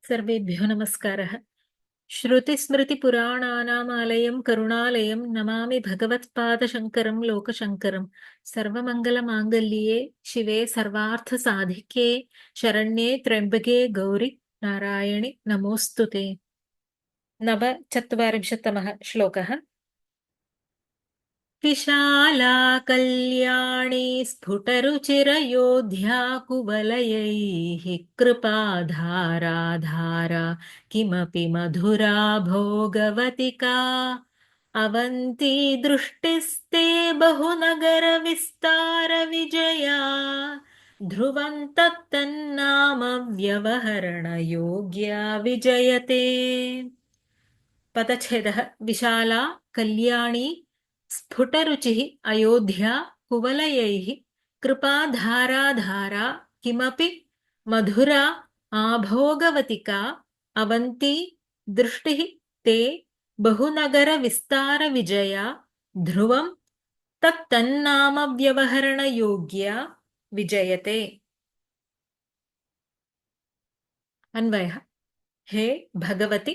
सर्वेभ्यो नमस्कारः। श्रुतिस्मृतिपुराणानामालयं करुणालयं नमामि भगवत्पादशङ्करं लोकशङ्करं। सर्वमङ्गलमाङ्गल्ये शिवे सर्वार्थसाधिके शरण्ये त्र्यम्बके गौरि नारायणि नमोऽस्तु ते। नवचत्वारिंशत्तमः श्लोकः। विशाला कल्याणी स्फुटरुचिरयोध्या कुवलयैः कृपाधारा धारा किमपि मधुरा भोगवतिका अवन्ती दृष्टिस्ते बहुनगरविस्तारविजया ध्रुवं तत्तन्नाम व्यवहरणयोग्या विजयते। पदच्छेदः। विशाला कल्याणी स्फुटरुचिः अयोध्या कुवलयैः कृपाधाराधारा किमपि मधुरा आभोगवतिका अवन्ती दृष्टिः ते बहुनगरविस्तारविजया ध्रुवं तत्तन्नाम व्यवहरणयोग्या विजयते। अन्वयः। हे भगवति,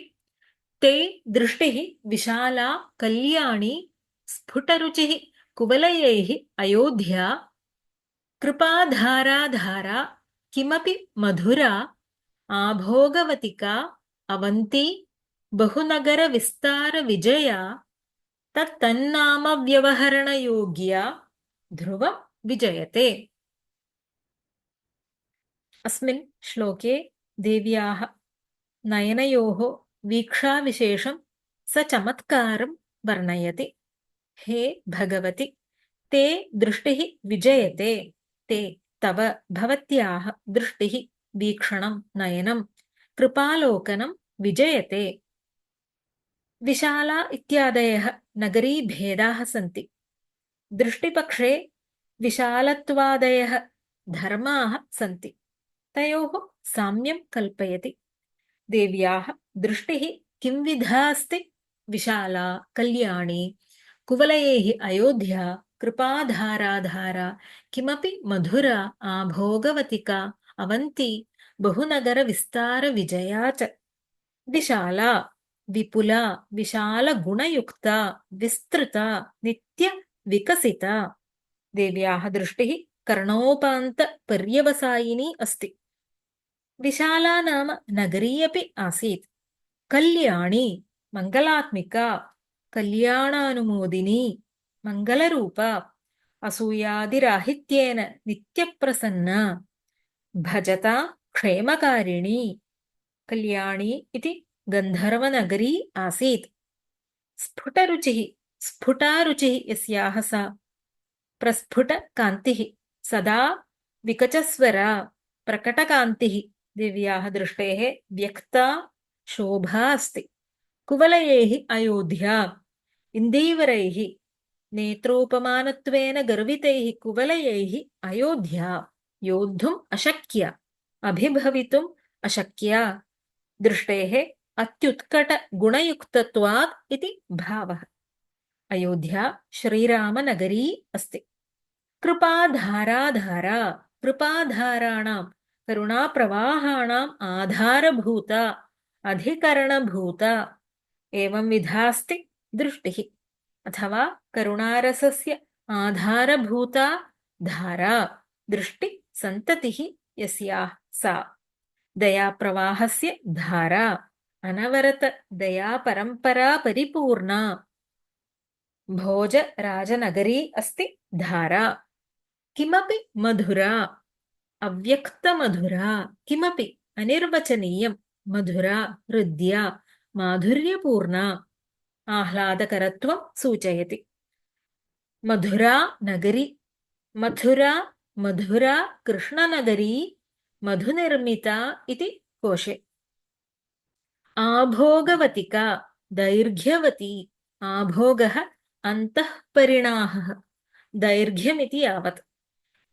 ते दृष्टिः विशाला कल्याणी स्फुटरुचिः कुवलयैः अयोध्या कृपाधाराधारा किमपि मधुरा आभोगवतिका अवन्ती बहुनगरविस्तारविजया तत्तन्नाम व्यवहरणयोग्या ध्रुवं विजयते। अस्मिन् श्लोके देव्याः नयनयोः वीक्षाविशेषं सचमत्कारं वर्णयति। हे भगवति, ते दृष्टिः विजयते। ते तव भवत्याः दृष्टिः वीक्षणं नयनं कृपालोकनं विजयते। विशाला इत्यादयः नगरीभेदाः सन्ति। दृष्टिपक्षे विशालत्वादयः धर्माः सन्ति। तयोः साम्यं कल्पयति। देव्याः दृष्टिः किंविधा अस्ति? विशाला कल्याणी कुवलयैः अयोध्या कृपाधाराधारा किमपि मधुरा आभोगवतिका अवन्ती बहुनगरविस्तारविजया च। विशाला विपुला विशालगुणयुक्ता विस्तृता नित्यविकसिता। देव्याः दृष्टिः कर्णोपान्तपर्यवसायिनी अस्ति। विशाला नाम नगरी अपि आसीत्। कल्याणी मङ्गलात्मिका, कल्याणानुमोदिनी, मङ्गलरूपा, असूयादिराहित्येन नित्यप्रसन्ना, भजता क्षेमकारिणी। कल्याणी इति गन्धर्वनगरी आसीत्। स्फुटरुचिः स्फुटारुचिः यस्याः सा प्रस्फुटकान्तिः सदा विकचस्वरा प्रकटकान्तिः दिव्याः दृष्टेः व्यक्ता शोभा अस्ति। कुवलयैः अयोध्या इन्दीवरैः नेत्रोपमानत्वेन गर्वितैः कुवलयैः अयोध्या योद्धुम् अशक्या अभिभवितुम् अशक्या दृष्टेः अत्युत्कटगुणयुक्तत्वात् इति भावः। अयोध्या श्रीरामनगरी अस्ति। कृपाधाराधारा कृपाधाराणां करुणाप्रवाहाणाम् आधारभूता अधिकरणभूता एवं विधास्ति दृष्टिः अथवा करुणारसस्य आधारभूता धारा दृष्टि संततिः यस्याः सा दयाप्रवाहस्य धारा अनवरत दयापरम्परा परिपूर्णा भोजराजनगरी अस्ति धारा। किमपि मधुरा अव्यक्तमधुरा किमपि अनिर्वचनीयं मधुरा हृद्या माधुर्यपूर्णा आह्लादकरत्वं सूचयति। मधुरा नगरी मथुरा मधुरा कृष्णनगरी मधुनिर्मिता इति कोशे। आभोगवतिका दैर्घ्यवती आभोगः अन्तःपरिणाहः दैर्घ्यमिति यावत्।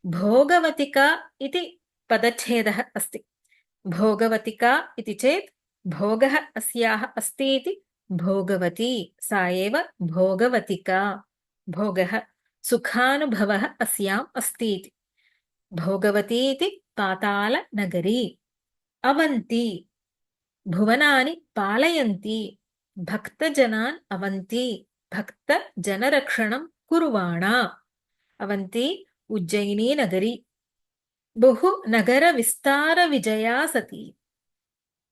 भोगवतिका इति पदच्छेदः अस्ति। भोगवतिका इति चेत् भोगः अस्याः अस्ति इति भोगवती सा एव भोगवतिका। भोगः सुखानुभवः अस्याम् अस्ति इति। भोगवती इति पातालनगरी। अवन्ती भुवनानि पालयन्ती भक्तजनान् अवन्ती भक्तजनरक्षणं कुर्वाणा अवन्ती उज्जयिनी नगरी बहु नगरविस्तारविजया सती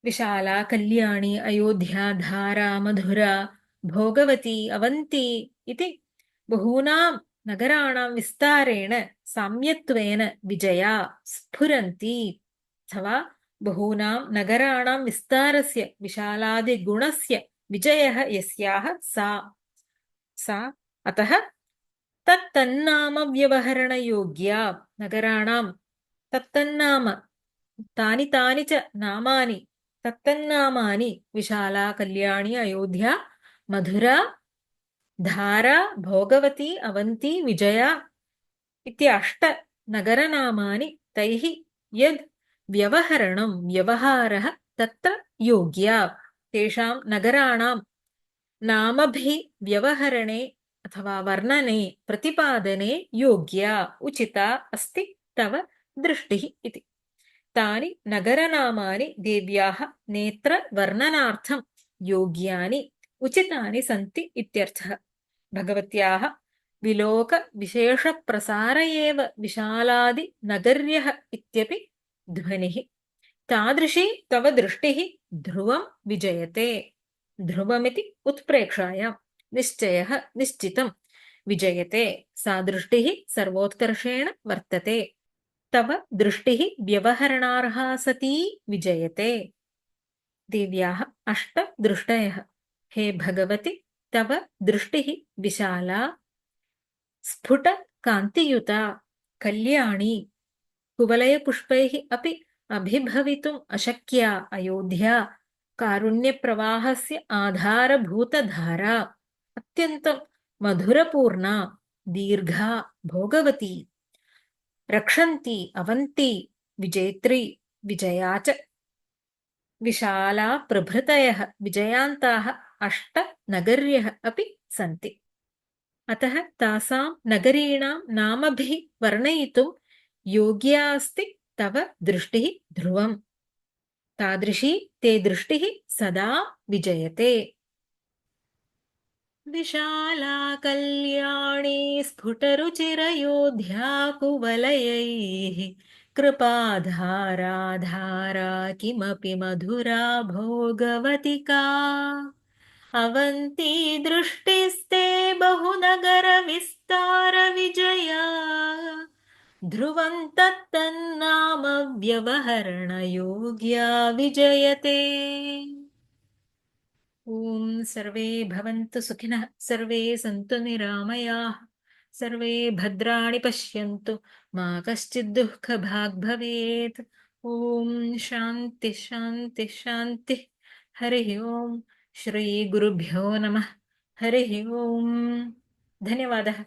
विशाला कल्याणी अयोध्या धारा मधुरा भोगवती अवन्ती इति बहूनां नगराणां विस्तारेण साम्यत्वेन विजया स्फुरन्ती अथवा बहूनां नगराणां विस्तारस्य विशालादिगुणस्य विजयः यस्याः सा अतः तत्तन्नाम व्यवहरणयोग्या नगराणां तत्तन्नाम तानि तानि च नामानि तत्तन्नामानि विशाला कल्याणी अयोध्या मधुरा धारा भोगवती अवन्ती विजया इत्यष्ट नगरनामानि तैः यद् व्यवहारः तत्र योग्या तेषां नगराणां नामभिः व्यवहरणे अथवा वर्णने प्रतिपादने योग्या उचिता अस्ति तव दृष्टिः इति तानि नगरनामानि देव्याः नेत्रवर्णनार्थं योग्यानि उचितानि सन्ति इत्यर्थः भगवत्याः विलोकविशेषप्रसार एव विशालादिनगर्यः इत्यपि ध्वनिः तादृशी तव दृष्टिः ध्रुवं विजयते ध्रुवमिति उत्प्रेक्षायां निश्चयः निश्चितं विजयते सा दृष्टिः सर्वोत्कर्षेण वर्तते तव दृष्टिः व्यवहरणार्हा सती विजयते देव्याः अष्ट दृष्टयः हे भगवति तव दृष्टिः विशाला स्फुट कान्तियुता कल्याणी कुवलयपुष्पैः अपि अभिभवितुम् अशक्या अयोध्या कारुण्यप्रवाहस्य आधारभूतधारा अत्यन्तं मधुरपूर्णा दीर्घा भोगवती रक्षन्ती अवन्ती विजेत्री विजया च विशाला प्रभृतयः विजयान्ताः अष्ट नगर्यः अपि सन्ति अतः तासां नगरीणां नामभिः वर्णयितुं योग्या अस्ति तव दृष्टिः ध्रुवम् तादृशी ते दृष्टिः सदा विजयते विशाला कल्याणी स्फुटरुचिरयोध्या कुवलयैः कृपाधारा धारा किमपि मधुरा भोगवतिका अवन्ती दृष्टिस्ते बहुनगरविस्तारविजया ध्रुवं तत्तन्नाम व्यवहरणयोग्या विजयते ॐ सर्वे भवन्तु सुखिनः सर्वे सन्तु निरामयाः सर्वे भद्राणि पश्यन्तु मा कश्चित् दुःखभाग् भवेत् ॐ शान्ति शान्ति शान्तिः हरिः ॐ श्रीगुरुभ्यो नमः हरिः ॐ धन्यवादः